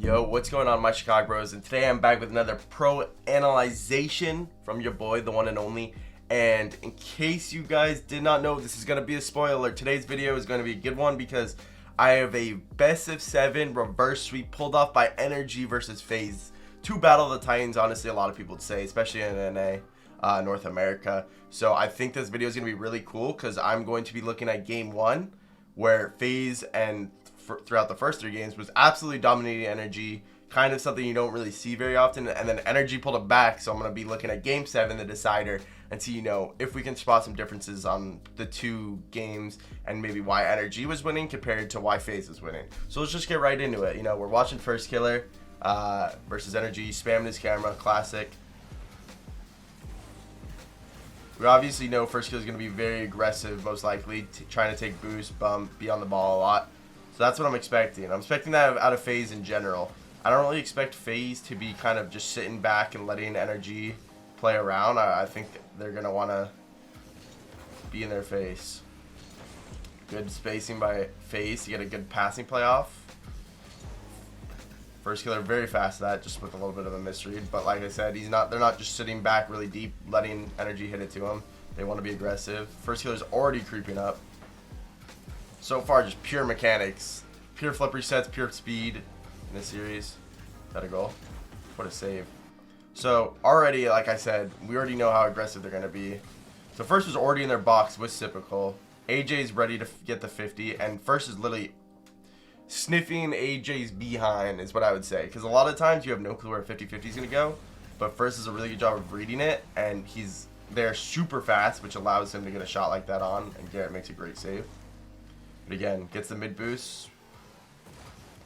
Yo, what's going on, my Chicago bros? And today I'm back with another pro analyzation from your boy, the one and only. And in case you guys did not know, this is going to be a spoiler. Today's video is going to be a good one because I have a best of 7 reverse sweep pulled off by NRG versus Faze. Two Battle of the Titans, honestly, a lot of people would say, especially in NA, North America. So I think this video is going to be really cool because I'm going to be looking at game 1 where Faze and throughout the first 3 games was absolutely dominating NRG, kind of something you don't really see very often, and then NRG pulled it back. So I'm going to be looking at game 7, the decider, and see, if we can spot some differences on the 2 games and maybe why NRG was winning compared to why Faze was winning. So let's just get right into it. We're watching First Killer versus NRG, spamming his camera, classic. We obviously know First Killer is going to be very aggressive, most likely, trying to take boost, bump, be on the ball a lot. So that's what I'm expecting. I'm expecting that out of Faze in general. I don't really expect Faze to be kind of just sitting back and letting NRG play around. I think they're going to want to be in their face. Good spacing by Faze to get a good passing play off. First Killer very fast at that, just with a little bit of a misread. But like I said, they're not just sitting back really deep, letting NRG hit it to him. They want to be aggressive. First Killer's already creeping up. So far, just pure mechanics. Pure flip resets, pure speed in this series. Is that a goal? What a save. So, already, like I said, we already know how aggressive they're going to be. So, First was already in their box with Typical. AJ's ready to get the 50, and First is literally sniffing AJ's behind, is what I would say. Because a lot of times, you have no clue where 50-50 is going to go. But First does a really good job of reading it, and he's there super fast, which allows him to get a shot like that on, and Garrett makes a great save. But again, gets the mid boost.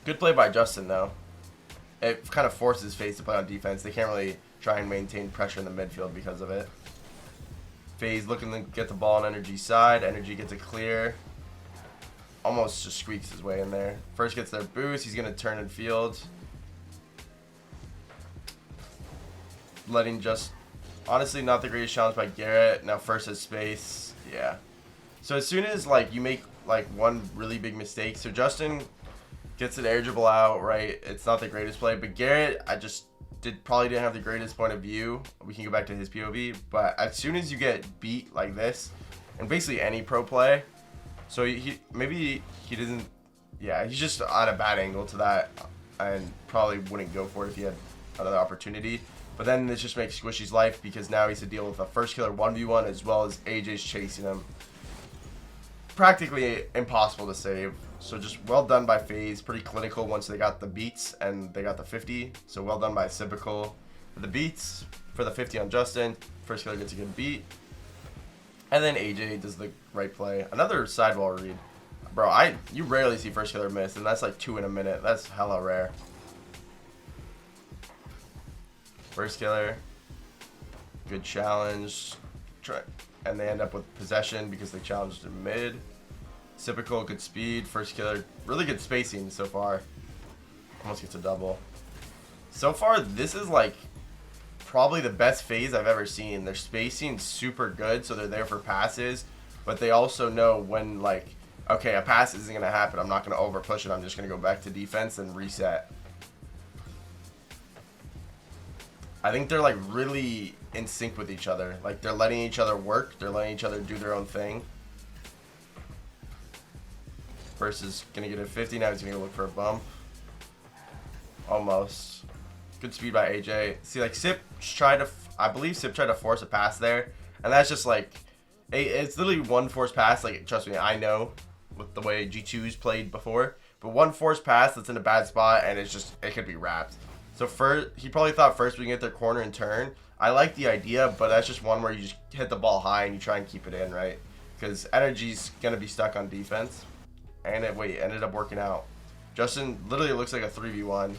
Good play by Justin, though. It kind of forces Faze to play on defense. They can't really try and maintain pressure in the midfield because of it. Faze looking to get the ball on NRG's side. NRG gets it clear. Almost just squeaks his way in there. First gets their boost. He's going to turn in field. Letting just... Honestly, not the greatest challenge by Garrett. Now First has space. Yeah. So as soon as, you make... one really big mistake. So Justin gets an air dribble out, right? It's not the greatest play, but Garrett, probably didn't have the greatest point of view. We can go back to his POV, but as soon as you get beat like this, and basically any pro play, so maybe he doesn't, yeah, he's just on a bad angle to that, and probably wouldn't go for it if he had another opportunity. But then this just makes Squishy's life because now he's to deal with a First Killer 1v1 as well as AJ's chasing him. Practically impossible to save. So just well done by Faze. Pretty clinical once they got the beats and they got the 50. So well done by Typical for the beats. For the 50 on Justin. First Killer gets a good beat. And then AJ does the right play. Another sidewall read. Bro, you rarely see First Killer miss, and that's like 2 in a minute. That's hella rare. First Killer. Good challenge. And they end up with possession because they challenged him mid. Typical, good speed. First Killer, really good spacing so far. Almost gets a double. So far, this is probably the best Faze I've ever seen. Their spacing's super good, so they're there for passes. But they also know when, okay, a pass isn't going to happen. I'm not going to over push it. I'm just going to go back to defense and reset. I think they're really in sync with each other. They're letting each other work. They're letting each other do their own thing. First is going to get a 50. Now he's going to look for a bump. Almost. Good speed by AJ. See, Sip tried to... I believe Sip tried to force a pass there. And that's just it's literally one forced pass. Trust me, I know with the way G2's played before. But one forced pass that's in a bad spot and it could be wrapped. So he probably thought First we can get their corner and turn. I like the idea, but that's just one where you just hit the ball high and you try and keep it in, right? Because NRG's going to be stuck on defense. And it ended up working out. Justin literally looks like a 3v1.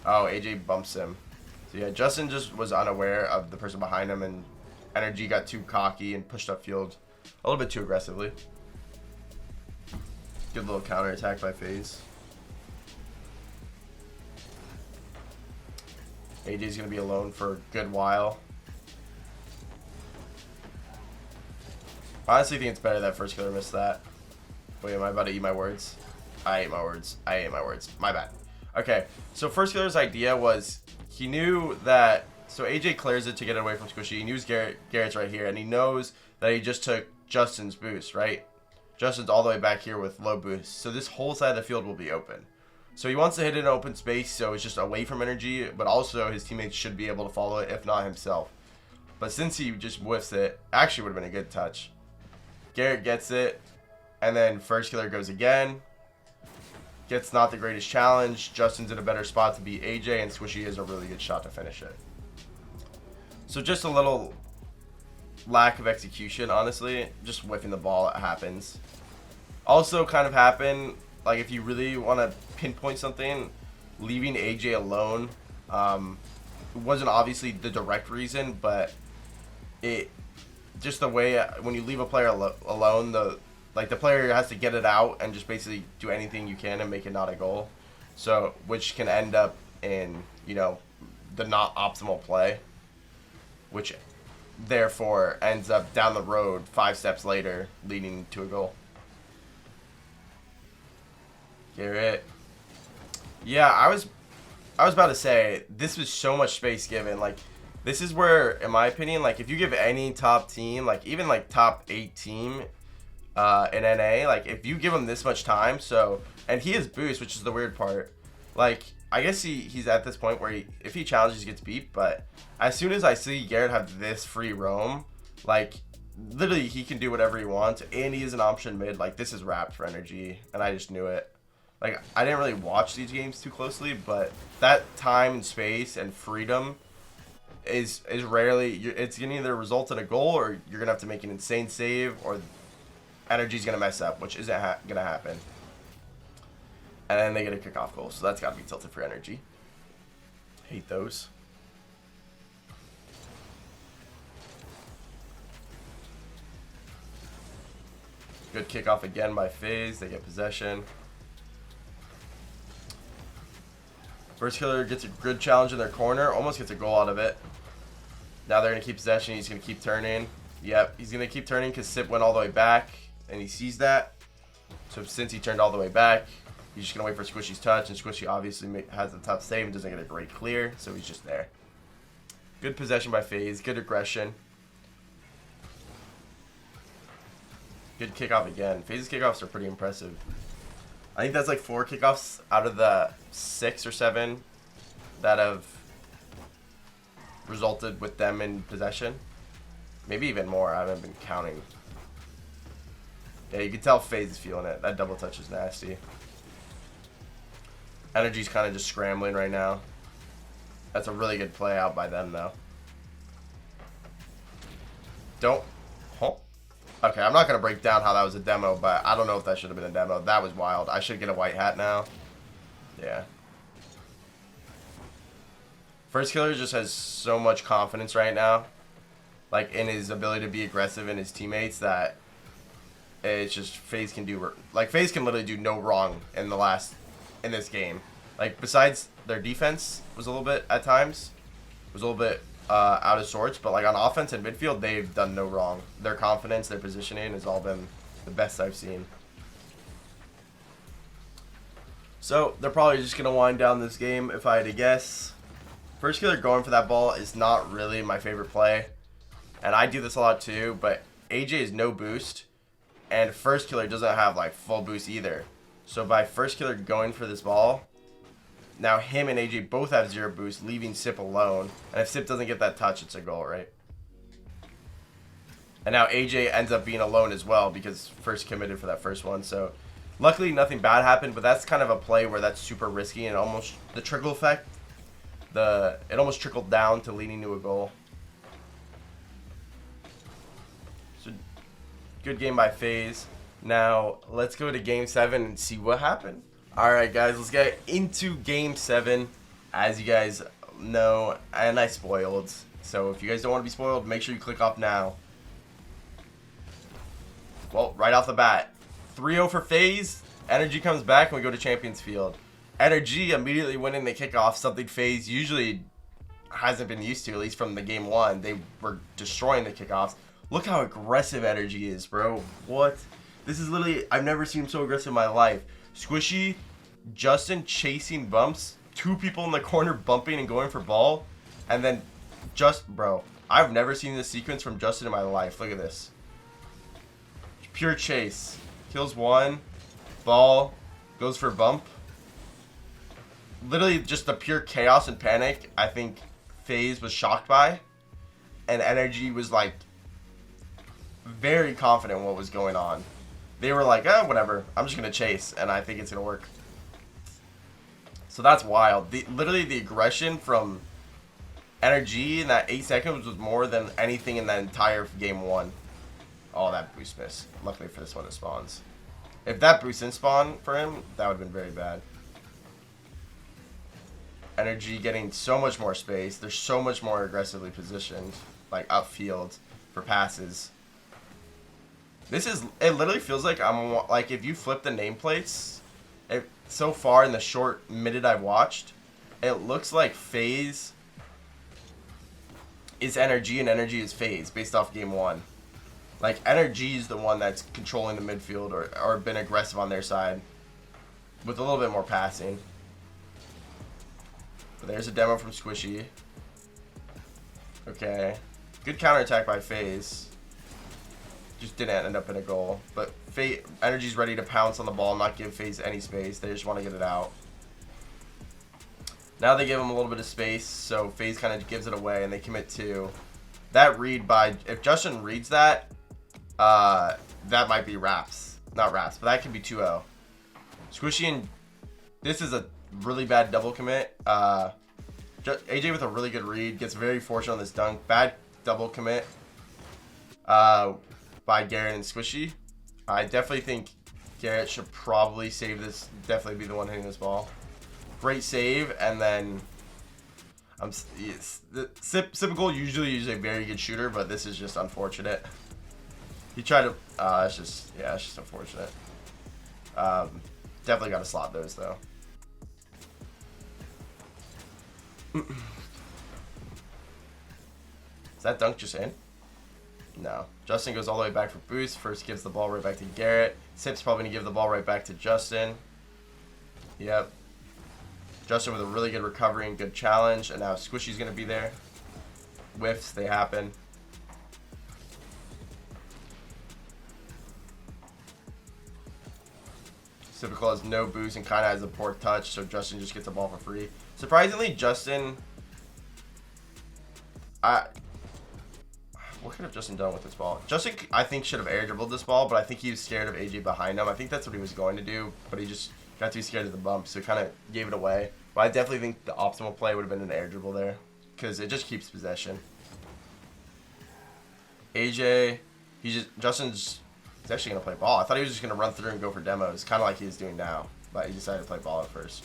Oh, AJ bumps him. So yeah, Justin just was unaware of the person behind him, and NRG got too cocky and pushed upfield a little bit too aggressively. Good little counter attack by Faze. AJ's going to be alone for a good while. Honestly, think it's better that First Killer missed that. Wait, am I about to eat my words? I ate my words. My bad. Okay, so First Killer's idea was he knew that, so AJ clears it to get away from Squishy. He knew Garrett's right here, and he knows that he just took Justin's boost, right? Justin's all the way back here with low boost. So this whole side of the field will be open. So he wants to hit it in open space, so it's just away from NRG, but also his teammates should be able to follow it, if not himself. But since he just whiffs it, actually would have been a good touch. Garrett gets it, and then First Killer goes again. Gets not the greatest challenge. Justin's in a better spot to beat AJ, and Squishy is a really good shot to finish it. So just a little lack of execution, honestly. Just whiffing the ball, it happens. Also kind of happened, like if you really want to pinpoint something, leaving AJ alone wasn't obviously the direct reason, but it just the way when you leave a player alone, the player has to get it out and just basically do anything you can and make it not a goal. So which can end up in, you know, the not optimal play, which therefore ends up down the road 5 steps later leading to a goal. Garrett. Yeah, I was about to say, this was so much space given. Like, this is where, in my opinion, like, if you give any top team, like, even, like, top 8 team in NA, like, if you give him this much time, so, and he has boost, which is the weird part. Like, I guess he's at this point where if he challenges, he gets beat, but as soon as I see Garrett have this free roam, like, literally, he can do whatever he wants, and he is an option mid. Like, this is wrapped for NRG, and I just knew it. Like, I didn't really watch these games too closely, but that time and space and freedom is rarely, it's going to either result in a goal or you're going to have to make an insane save or NRG's going to mess up, which isn't going to happen. And then they get a kickoff goal, so that's got to be tilted for NRG. Hate those. Good kickoff again by Faze. They get possession. First Killer gets a good challenge in their corner. Almost gets a goal out of it. Now they're going to keep possession. He's going to keep turning. Yep, he's going to keep turning because Sip went all the way back. And he sees that. So since he turned all the way back, he's just going to wait for Squishy's touch. And Squishy obviously has a tough save and doesn't get a great clear. So he's just there. Good possession by Faze. Good aggression. Good kickoff again. Faze's kickoffs are pretty impressive. I think that's like 4 kickoffs out of the 6 or 7 that have resulted with them in possession. Maybe even more. I haven't been counting. Yeah, you can tell Faze is feeling it. That double touch is nasty. NRG's kind of just scrambling right now. That's a really good play out by them, though. Don't. Huh? Okay, I'm not going to break down how that was a demo, but I don't know if that should have been a demo. That was wild. I should get a white hat now. Yeah. First Killer just has so much confidence right now, like, in his ability to be aggressive in his teammates, that it's just Faze can do, like, Faze can literally do no wrong in this game. Like, besides their defense was a little bit, at times, was a little bit out of sorts, but like on offense and midfield, they've done no wrong. Their confidence, their positioning has all been the best I've seen. So they're probably just gonna wind down this game if I had to guess. First Killer going for that ball is not really my favorite play, and I do this a lot too, but AJ is no boost, and First Killer doesn't have like full boost either. So by First Killer going for this ball, now him and AJ both have 0 boost, leaving Sip alone. And if Sip doesn't get that touch, it's a goal, right? And now AJ ends up being alone as well because First committed for that first one. So luckily nothing bad happened, but that's kind of a play where that's super risky and almost the trickle effect, it almost trickled down to leading to a goal. So good game by Faze. Now let's go to game 7 and see what happened. Alright guys, let's get into game 7. As you guys know, and I spoiled, so if you guys don't want to be spoiled, make sure you click off now. Well, right off the bat, 3-0 for Faze. NRG comes back and we go to Champions Field. NRG immediately winning the kickoff, something Faze usually hasn't been used to, at least from the game 1. They were destroying the kickoffs. Look how aggressive NRG is, bro. What? This is literally, I've never seen him so aggressive in my life. Squishy Justin chasing bumps, 2 people in the corner bumping and going for ball, and then bro, I've never seen this sequence from Justin in my life. Look at this. Pure chase. Kills 1, ball, goes for bump. Literally just the pure chaos and panic I think FaZe was shocked by, and NRG was like very confident in what was going on. They were like, oh, whatever, I'm just gonna chase, and I think it's gonna work. So that's wild. Literally the aggression from NRG in that 8 seconds was more than anything in that entire game 1. Oh, that boost miss. Luckily for this one, it spawns. If that boost didn't spawn for him, that would have been very bad. NRG getting so much more space. They're so much more aggressively positioned, like upfield for passes. It literally feels like like if you flip the nameplates, so far in the short minute I've watched, it looks like FaZe is NRG and NRG is FaZe based off game 1. Like NRG is the one that's controlling the midfield or been aggressive on their side with a little bit more passing. But there's a demo from Squishy. Okay. Good counterattack by FaZe. Just didn't end up in a goal. But NRG's ready to pounce on the ball and not give FaZe any space. They just want to get it out. Now they give him a little bit of space, so FaZe kind of gives it away, and they commit 2. That read by... If Justin reads that, that might be Raps. Not Raps, but that could be 2-0. Squishy and... This is a really bad double commit. AJ with a really good read. Gets very fortunate on this dunk. Bad double commit by Garrett and Squishy. I definitely think Garrett should probably save this. Definitely be the one hitting this ball. Great save, and then Sipical usually is a very good shooter, but this is just unfortunate. He tried to. It's just unfortunate. Definitely got to slot those though. Is that dunk just in? No. Justin goes all the way back for boost. First gives the ball right back to Garrett. Sip's probably going to give the ball right back to Justin. Yep. Justin with a really good recovery and good challenge. And now Squishy's going to be there. Whiffs, they happen. Sipical has no boost and kind of has a poor touch, so Justin just gets the ball for free. Surprisingly, Justin... What could have Justin done with this ball? Justin, I think, should have air dribbled this ball, but I think he was scared of AJ behind him. I think that's what he was going to do, but he just got too scared of the bump, so kind of gave it away. But I definitely think the optimal play would have been an air dribble there, because it just keeps possession. AJ, Justin's actually going to play ball. I thought he was just going to run through and go for demos, kind of like he was doing now, but he decided to play ball at first.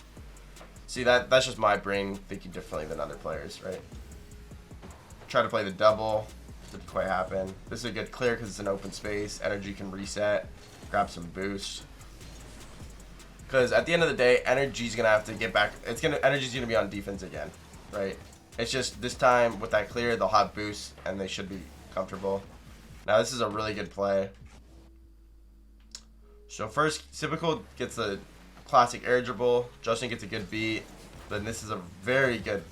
See, that's just my brain thinking differently than other players, right? Try to play the double. Didn't quite happen. This is a good clear because it's an open space. NRG can reset, grab some boost. Because at the end of the day, NRG's gonna have to get back. NRG's gonna be on defense again, right? It's just this time with that clear, they'll have boost and they should be comfortable. Now this is a really good play. So first, Sipical gets a classic air dribble. Justin gets a good beat. Then this is a very good,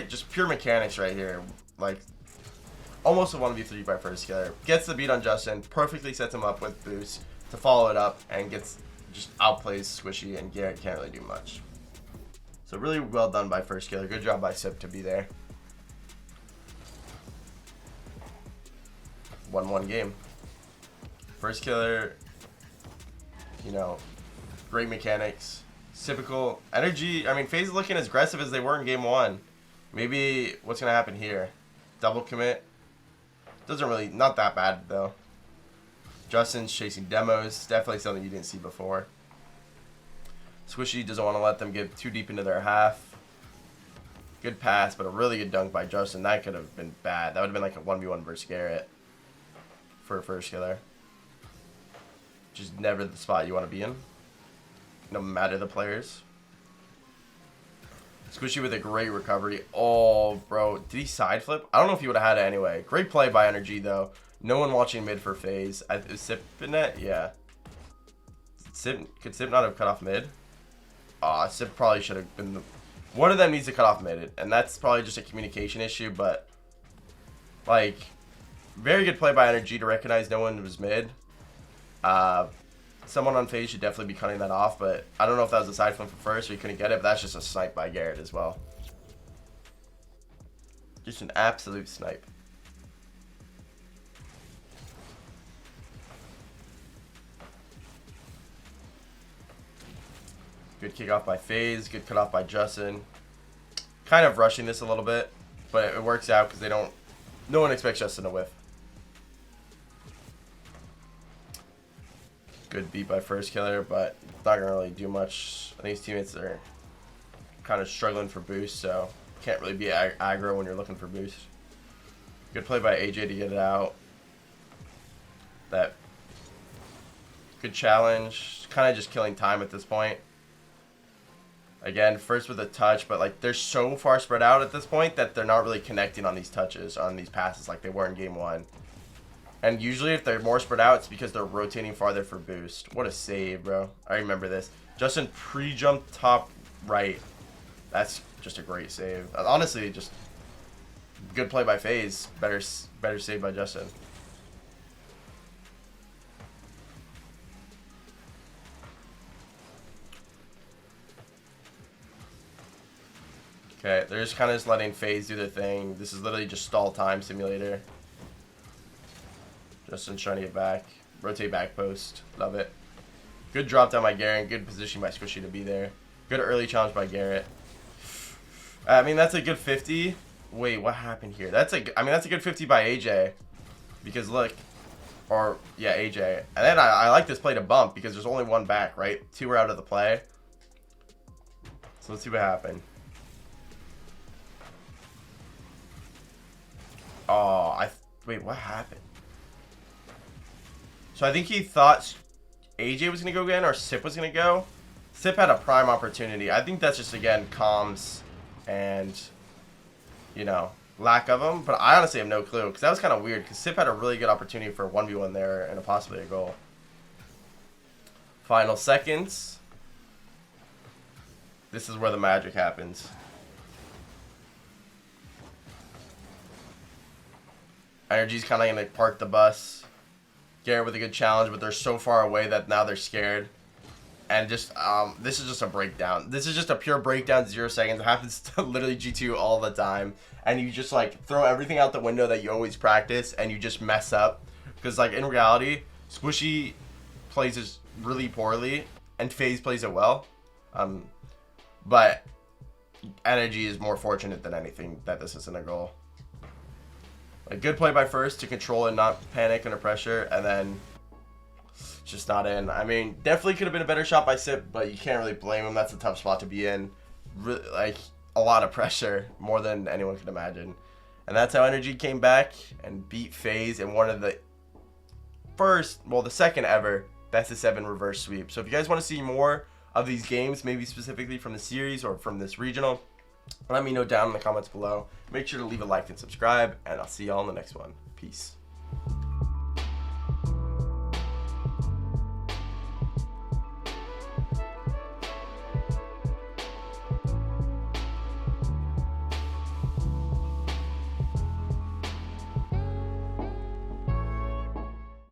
just pure mechanics right here. Like. Almost a 1v3 by first killer. Gets the beat on Justin, perfectly sets him up with boost to follow it up, and just outplays Squishy, and Garrett can't really do much. So really well done by first killer. Good job by Sip to be there. 1-1 game. First killer, great mechanics. Typical energy. I mean, FaZe is looking as aggressive as they were in game 1. Maybe what's going to happen here? Double commit. Not that bad though. Justin's chasing demos. Definitely something you didn't see before. Squishy doesn't want to let them get too deep into their half. Good pass, but a really good dunk by Justin. That could have been bad. That would have been like a 1v1 versus Garrett for a first killer. Just never the spot you want to be in, no matter the players. Squishy with a great recovery. Oh, bro. Did he side flip? I don't know if he would have had it anyway. Great play by NRG, though. No one watching mid for FaZe. Is Sip in net? Yeah. Could Sip not have cut off mid? Sip probably should have been one of them needs to cut off mid, and that's probably just a communication issue, but like very good play by NRG to recognize no one was mid. Someone on Faze should definitely be cutting that off, but I don't know if that was a side flip for first or he couldn't get it, but that's just a snipe by Garrett as well. Just an absolute snipe. Good kickoff by Faze, good cutoff by Justin. Kind of rushing this a little bit, but it works out because no one expects Justin to whiff. Good beat by first killer, but not gonna really do much. I think his teammates are kind of struggling for boost, so can't really be aggro when you're looking for boost. Good play by AJ to get it out. That good challenge, kind of just killing time at this point. Again, first with a touch, but like they're so far spread out at this point that they're not really connecting on these touches, on these passes like they were in game 1. And usually if they're more spread out, it's because they're rotating farther for boost. What a save, bro. I remember this. Justin pre-jumped top right. That's just a great save. Honestly, just good play by Faze. Better save by Justin. Okay, they're just kind of just letting Faze do their thing. This is literally just stall time simulator. Justin trying to get back. Rotate back post. Love it. Good drop down by Garrett. Good position by Squishy to be there. Good early challenge by Garrett. I mean, that's a good 50. Wait, what happened here? That's a good 50 by AJ. Because look. Or, yeah, AJ. And then I like this play to bump because there's only one back, right? 2 are out of the play. So let's see what happened. Oh, wait, what happened? So I think he thought AJ was going to go again or Sip was going to go. Sip had a prime opportunity. I think that's just, again, comms and, you know, lack of them. But I honestly have no clue because that was kind of weird because Sip had a really good opportunity for a 1v1 there and possibly a goal. Final seconds. This is where the magic happens. NRG's kind of going to park the bus. Garrett with a good challenge, but they're so far away that now they're scared. And just, this is just a breakdown. This is just a pure breakdown, 0 seconds. It happens to literally G2 all the time. And you just, like, throw everything out the window that you always practice, and you just mess up. Because, like, in reality, Squishy plays this really poorly, and Faze plays it well. But NRG is more fortunate than anything that this isn't a goal. A good play by first to control and not panic under pressure, and then just not in. I mean, definitely could have been a better shot by Sip, but you can't really blame him. That's a tough spot to be in. Really, like, a lot of pressure, more than anyone could imagine. And that's how NRG came back and beat Faze in one of the the second ever best of 7 reverse sweep. So if you guys want to see more of these games, maybe specifically from the series or from this regional, let me know down in the comments below. Make sure to leave a like and subscribe, and I'll see y'all in the next one. Peace.